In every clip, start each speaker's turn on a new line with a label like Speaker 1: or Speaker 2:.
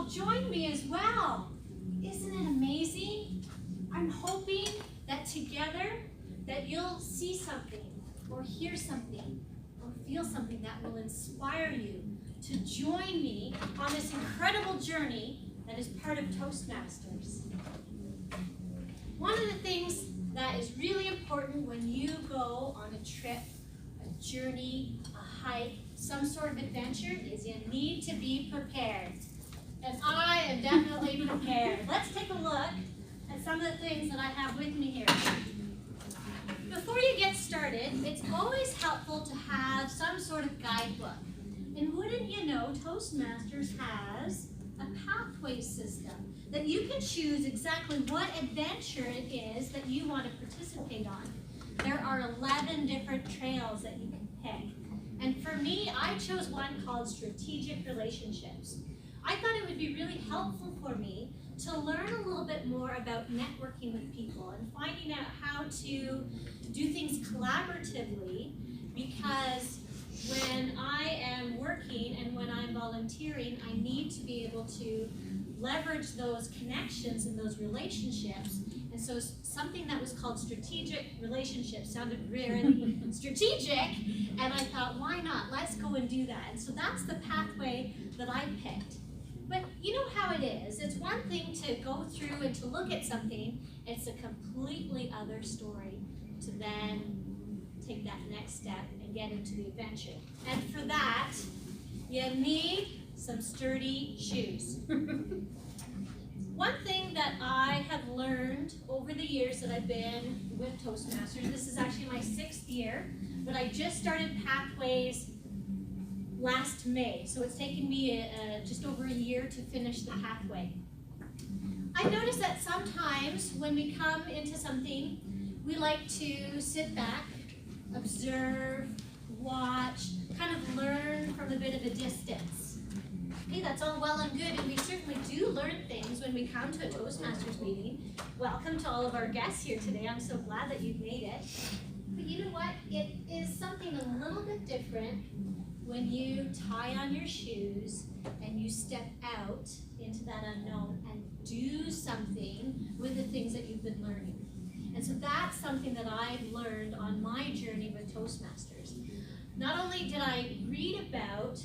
Speaker 1: all join me as well. Isn't it amazing? I'm hoping that together that you'll see something or hear something or feel something that will inspire you to join me on this incredible journey that is part of Toastmasters. One of the things that is really important when you go on a trip, a journey, a hike, some sort of adventure is you need to be prepared. And I am definitely prepared. Let's take a look at some of the things that I have with me here. Before you get started, it's always helpful to have some sort of guidebook. And wouldn't you know, Toastmasters has a pathway system that you can choose exactly what adventure it is that you want to participate on. There are 11 different trails that you can pick. And for me, I chose one called Strategic Relationships. I thought it would be really helpful for me to learn a little bit more about networking with people and finding out how to do things collaboratively, because when I am working and when I'm volunteering, I need to be able to leverage those connections and those relationships. And so something that was called Strategic Relationships sounded really strategic, and I thought, why not? Let's go and do that. And so that's the pathway that I picked. But you know how it is. It's one thing to go through and to look at something. It's a completely other story to then take that next step and get into the adventure. And for that, you need some sturdy shoes. One thing that I have learned over the years that I've been with Toastmasters, this is actually my 6th year, but I just started Pathways last May, so it's taken me just over a year to finish the pathway. I noticed that sometimes when we come into something, we like to sit back, observe, watch, kind of learn from a bit of a distance. Hey, that's all well and good, and we certainly do learn things when we come to a Toastmasters meeting. Welcome to all of our guests here today. I'm so glad that you've made it. But you know what? It is something a little bit different when you tie on your shoes and you step out into that unknown and do something with the things that you've been learning. And so that's something that I've learned on my journey with Toastmasters. Not only did I read about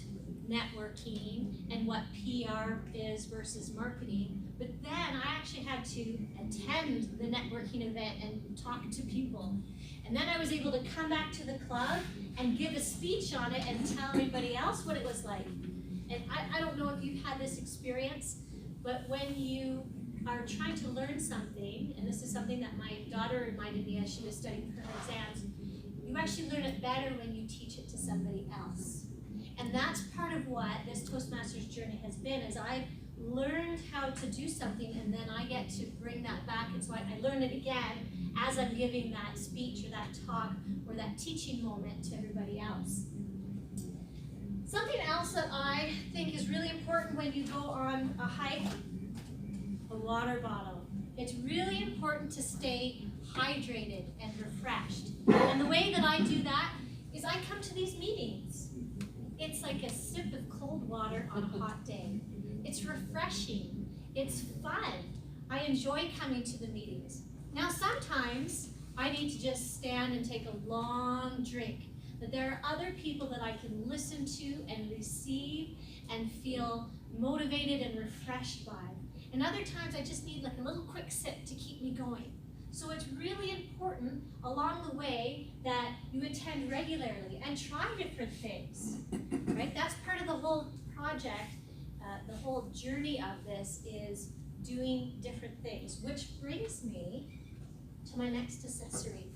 Speaker 1: networking and what PR is versus marketing, but then I actually had to attend the networking event and talk to people. And then I was able to come back to the club and give a speech on it and tell everybody else what it was like. And I don't know if you've had this experience, but when you are trying to learn something, and this is something that my daughter reminded me as she was studying for her exams, you actually learn it better when you teach it to somebody else. And that's part of what this Toastmasters journey has been, is I've learned how to do something and then I get to bring that back, and so I learn it again as I'm giving that speech or that talk or that teaching moment to everybody else. Something else that I think is really important when you go on a hike, a water bottle. It's really important to stay hydrated and refreshed. And the way that I do that is I come to these meetings. It's like a sip of cold water on a hot day. It's refreshing. It's fun. I enjoy coming to the meetings. Now sometimes I need to just stand and take a long drink, but there are other people that I can listen to and receive and feel motivated and refreshed by. And other times I just need like a little quick sip to keep me going. So it's really important along the way that you attend regularly and try different things, right? That's part of the whole project. The whole journey of this is doing different things, which brings me to my next accessory.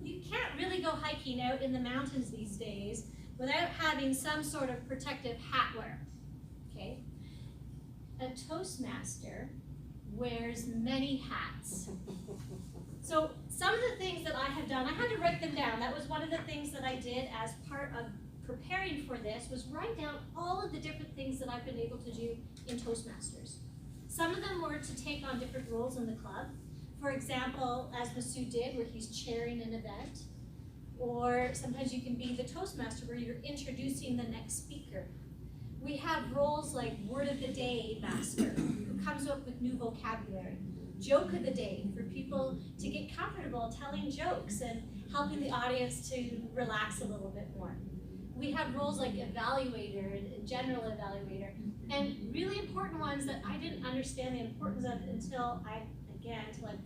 Speaker 1: You can't really go hiking out in the mountains these days without having some sort of protective hat wear, okay? A Toastmaster wears many hats. So some of the things that I have done, I had to write them down. That was one of the things that I did as part of preparing for this, was write down all of the different things that I've been able to do in Toastmasters. Some of them were to take on different roles in the club. For example, as Masood did, where he's chairing an event. Or sometimes you can be the Toastmaster, where you're introducing the next speaker. We have roles like word of the day master, who comes up with new vocabulary. Joke of the day, for people to get comfortable telling jokes and helping the audience to relax a little bit more. We have roles like evaluator and general evaluator, and really important ones that I didn't understand the importance of until I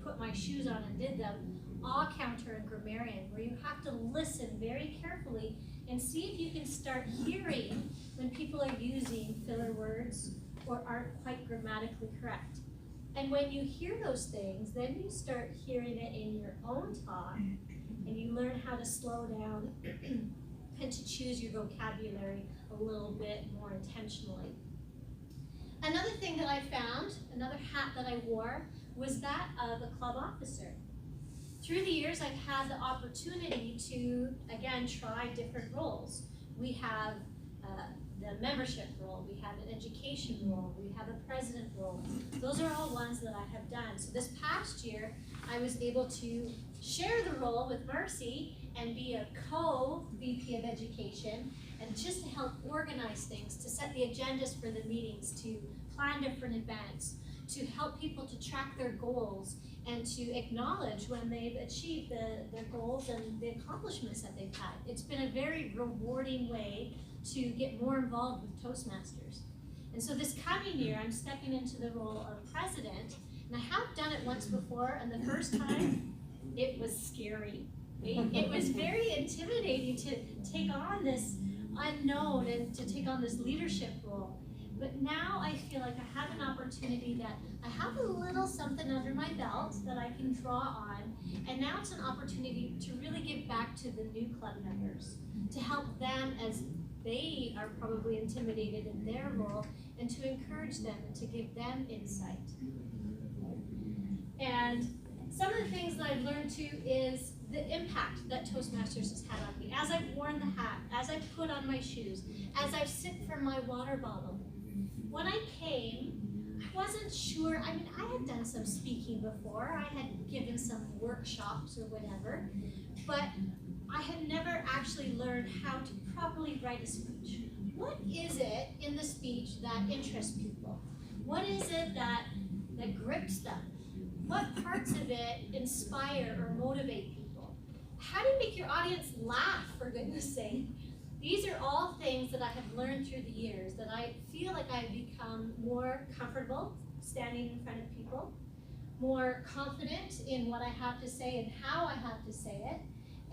Speaker 1: put my shoes on and did them. Awe counter and grammarian, where you have to listen very carefully and see if you can start hearing when people are using filler words or aren't quite grammatically correct. And when you hear those things, then you start hearing it in your own talk, and you learn how to slow down and to choose your vocabulary a little bit more intentionally. Another thing that I found, another hat that I wore, was that of a club officer. Through the years, I've had the opportunity to, again, try different roles. We have the membership role, we have an education role, we have a president role. Those are all ones that I have done. So this past year, I was able to share the role with Marcy and be a co-VP of Education, and just to help organize things, to set the agendas for the meetings, to plan different events, to help people to track their goals, and to acknowledge when they've achieved their goals and the accomplishments that they've had. It's been a very rewarding way to get more involved with Toastmasters. And so this coming year, I'm stepping into the role of president, and I have done it once before, and the first time, it was scary. It was very intimidating to take on this unknown and to take on this leadership role. But now I feel like I have an opportunity that I have a little something under my belt that I can draw on, and now it's an opportunity to really give back to the new club members, to help them as they are probably intimidated in their role, and to encourage them and to give them insight. And some of the things that I've learned too is the impact that Toastmasters has had on me. As I've worn the hat, as I've put on my shoes, as I've sipped from my water bottle. When I came, I wasn't sure. I mean, I had done some speaking before. I had given some workshops or whatever, but I had never actually learned how to properly write a speech. What is it in the speech that interests people? What is it that grips them? What parts of it inspire or motivate people? How do you make your audience laugh, for goodness sake? These are all things that I have learned through the years, that I feel like I've become more comfortable standing in front of people, more confident in what I have to say and how I have to say it,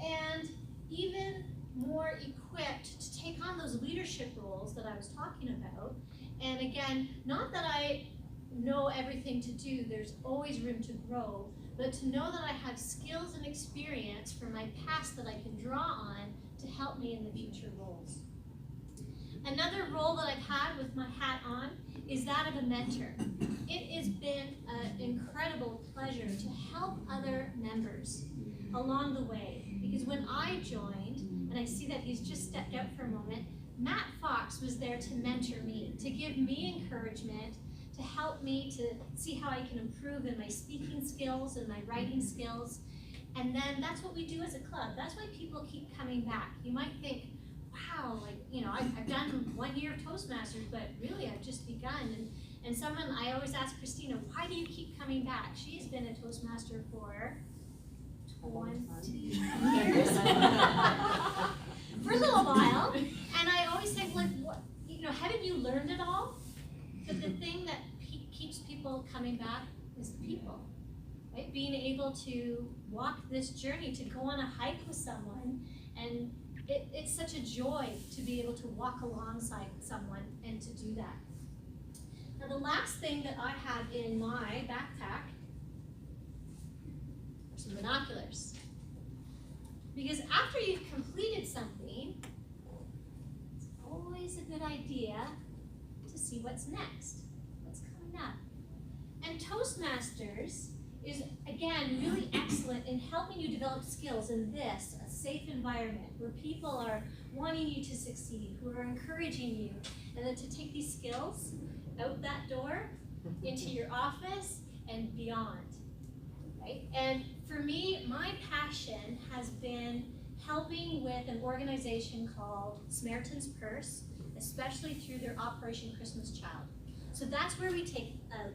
Speaker 1: and even more equipped to take on those leadership roles that I was talking about. And again, not that I know everything to do, there's always room to grow, but to know that I have skills and experience from my past that I can draw on to help me in the future roles. Another role that I've had with my hat on is that of a mentor. It has been an incredible pleasure to help other members along the way, because when I joined, and I see that he's just stepped out for a moment, Matt Fox was there to mentor me, to give me encouragement, to help me to see how I can improve in my speaking skills and my writing skills. And then that's what we do as a club. That's why people keep coming back. You might think, wow, like, you know, I've done 1 year of Toastmasters, but really I've just begun. And someone, I always ask Christina, why do you keep coming back? She's been a Toastmaster for 20 years. For a little while. And I always think, like, what, you know, haven't you learned it all? But the thing that keeps people coming back is the people. Right? Being able to walk this journey, to go on a hike with someone, and it's such a joy to be able to walk alongside someone and to do that. Now the last thing that I have in my backpack are some binoculars. Because after you've completed something, it's always a good idea to see what's next, what's coming up. And Toastmasters is, again, really excellent in helping you develop skills in this, a safe environment where people are wanting you to succeed, who are encouraging you, and then to take these skills out that door into your office and beyond, right? And for me, my passion has been helping with an organization called Samaritan's Purse. especially through their Operation Christmas Child. So that's where we take a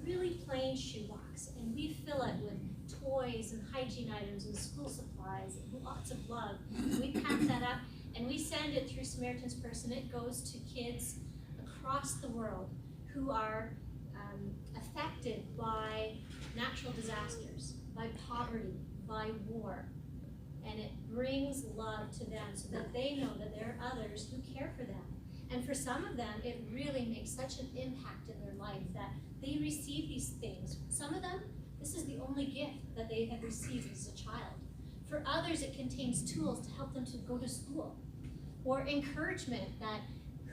Speaker 1: really plain shoebox and we fill it with toys and hygiene items and school supplies and lots of love. We pack that up and we send it through Samaritan's Purse, and it goes to kids across the world who are affected by natural disasters, by poverty, by war. And it brings love to them so that they know that there are others who care for them. And for some of them, it really makes such an impact in their life that they receive these things. Some of them, this is the only gift that they have received as a child. For others, it contains tools to help them to go to school, or encouragement that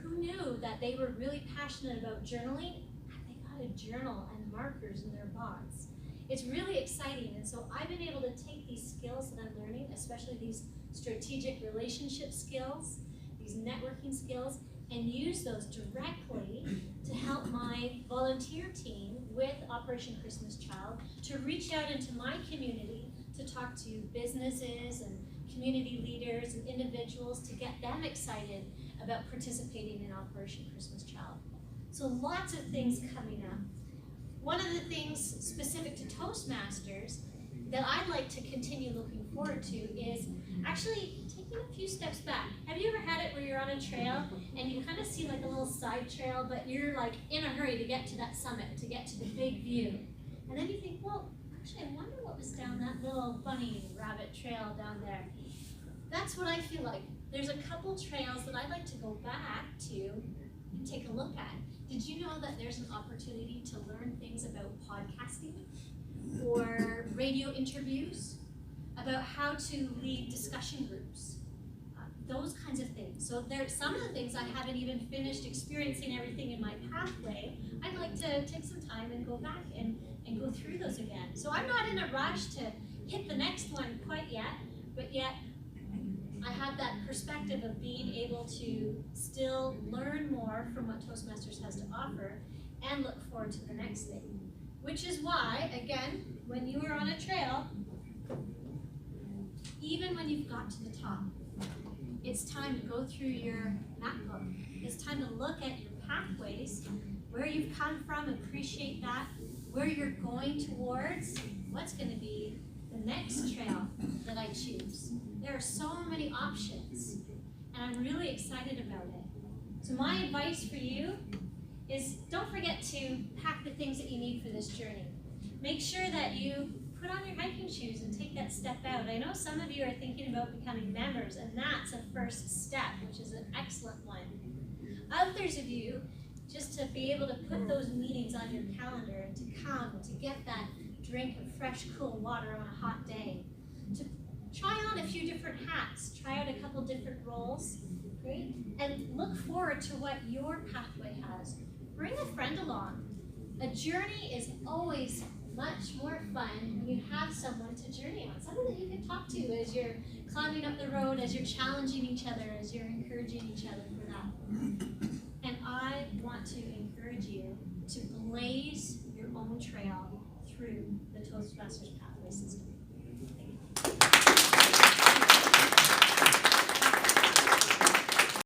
Speaker 1: who knew that they were really passionate about journaling, and they got a journal and markers in their box. It's really exciting, and so I've been able to take these skills that I'm learning, especially these strategic relationship skills, these networking skills, and use those directly to help my volunteer team with Operation Christmas Child to reach out into my community to talk to businesses and community leaders and individuals to get them excited about participating in Operation Christmas Child. So lots of things coming up. One of the things specific to Toastmasters that I'd like to continue looking forward to is actually taking a few steps back. Have you ever had it where you're on a trail and you kind of see like a little side trail, but you're like in a hurry to get to that summit, to get to the big view? And then you think, well, actually I wonder what was down that little bunny rabbit trail down there. That's what I feel like. There's a couple trails that I'd like to go back to and take a look at. Did you know that there's an opportunity to learn things about podcasting or radio interviews, about how to lead discussion groups, those kinds of things. So there's some of the things I haven't even finished experiencing everything in my pathway. I'd like to take some time and go back and go through those again. So I'm not in a rush to hit the next one quite yet, but yet I have that perspective of being able to still learn more from what Toastmasters has to offer and look forward to the next thing. Which is why, again, when you are on a trail, even when you've got to the top, it's time to go through your map book. It's time to look at your pathways, where you've come from, appreciate that, where you're going towards, what's going to be the next trail that I choose. There are so many options, and I'm really excited about it. So my advice for you is don't forget to pack the things that you need for this journey. Make sure that you put on your hiking shoes and take that step out. I know some of you are thinking about becoming members, and that's a first step, which is an excellent one. Others of you, just to be able to put those meetings on your calendar and to come, to get that drink of fresh, cool water on a hot day, to try on a few different hats, try out a couple different roles, great? And look forward to what your pathway has. Bring a friend along. A journey is always much more fun when you have someone to journey on, someone that you can talk to as you're climbing up the road, as you're challenging each other, as you're encouraging each other for that. And I want to encourage you to blaze your own trail through the Toastmasters path.